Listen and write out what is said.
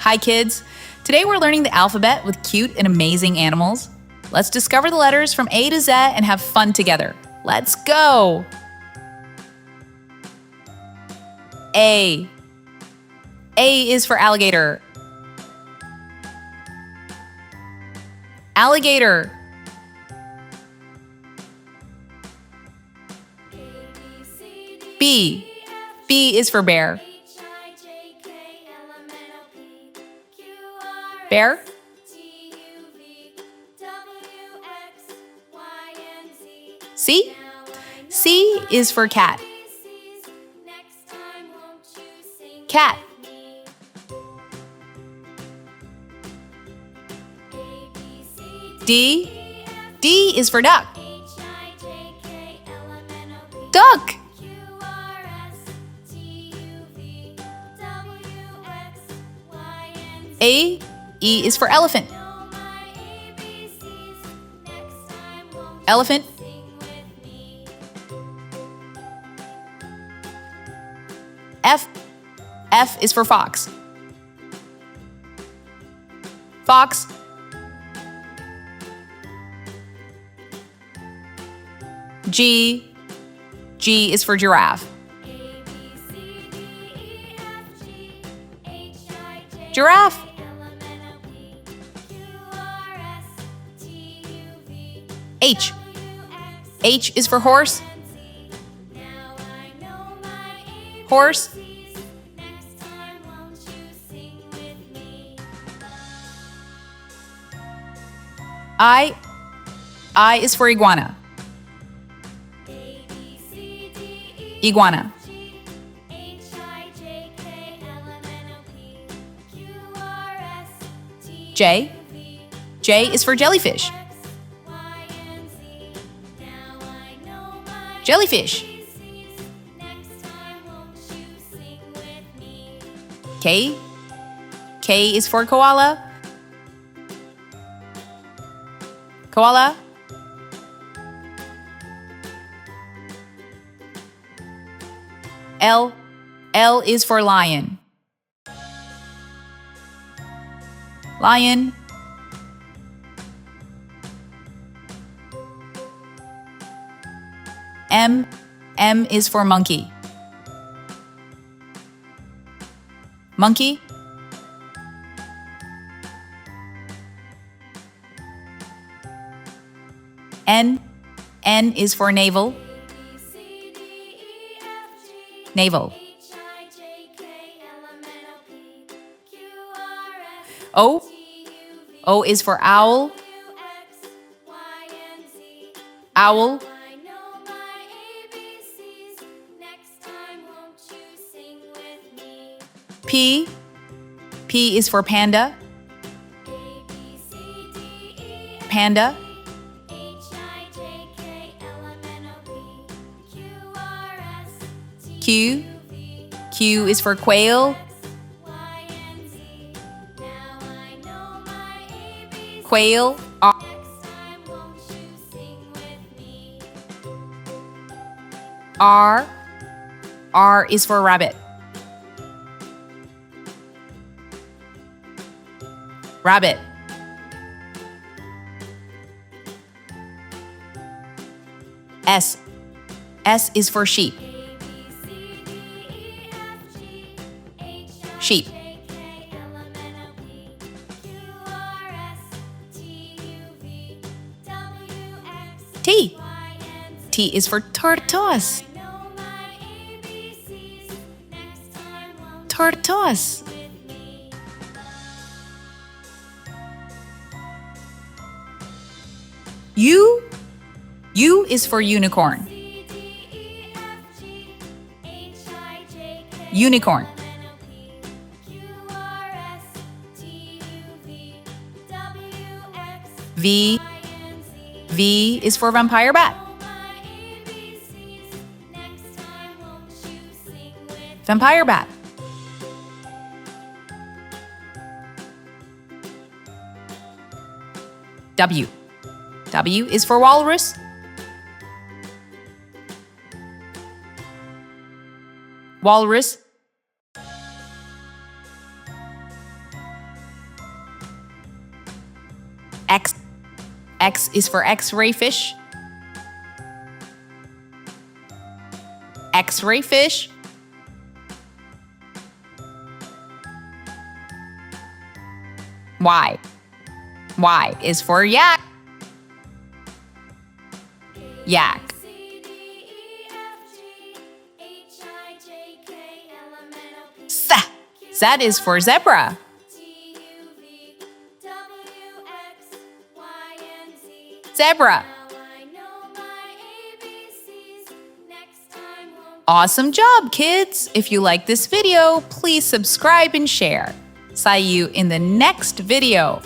Hi, kids. Today we're learning the alphabet with cute and amazing animals. Let's discover the letters from A to Z and have fun together. Let's go! A. A is for alligator. Alligator. B. B is for bear. Bear. C. C is for cat. Cat. D. D is for duck. Duck. A. E is for elephant. Elephant. F. F is for fox. Fox. G. G is for giraffe. Giraffe. H. H is for horse. Horse. I. I is for iguana. Iguana. J. J is for jellyfish. Jellyfish. K. K is for koala. Koala. L. L is for lion. Lion. M. M is for monkey. Monkey. N. N is for navel. Navel. O. O is for owl. Owl. P. P is for panda. Panda. Q. Q is for quail. Quail. R. R is for rabbit. Rabbit. S. S is for sheep. Sheep. T. T is for tortoise. Tortoise. U. U is for unicorn. Unicorn. V. V is for vampire bat. Vampire bat. W. W is for walrus. Walrus. X. X is for X-ray fish. X-ray fish. Y. Y is for yak. Yak. Z. Z is for zebra. Zebra. Awesome job, kids! If you like this video, please subscribe and share. See you in the next video.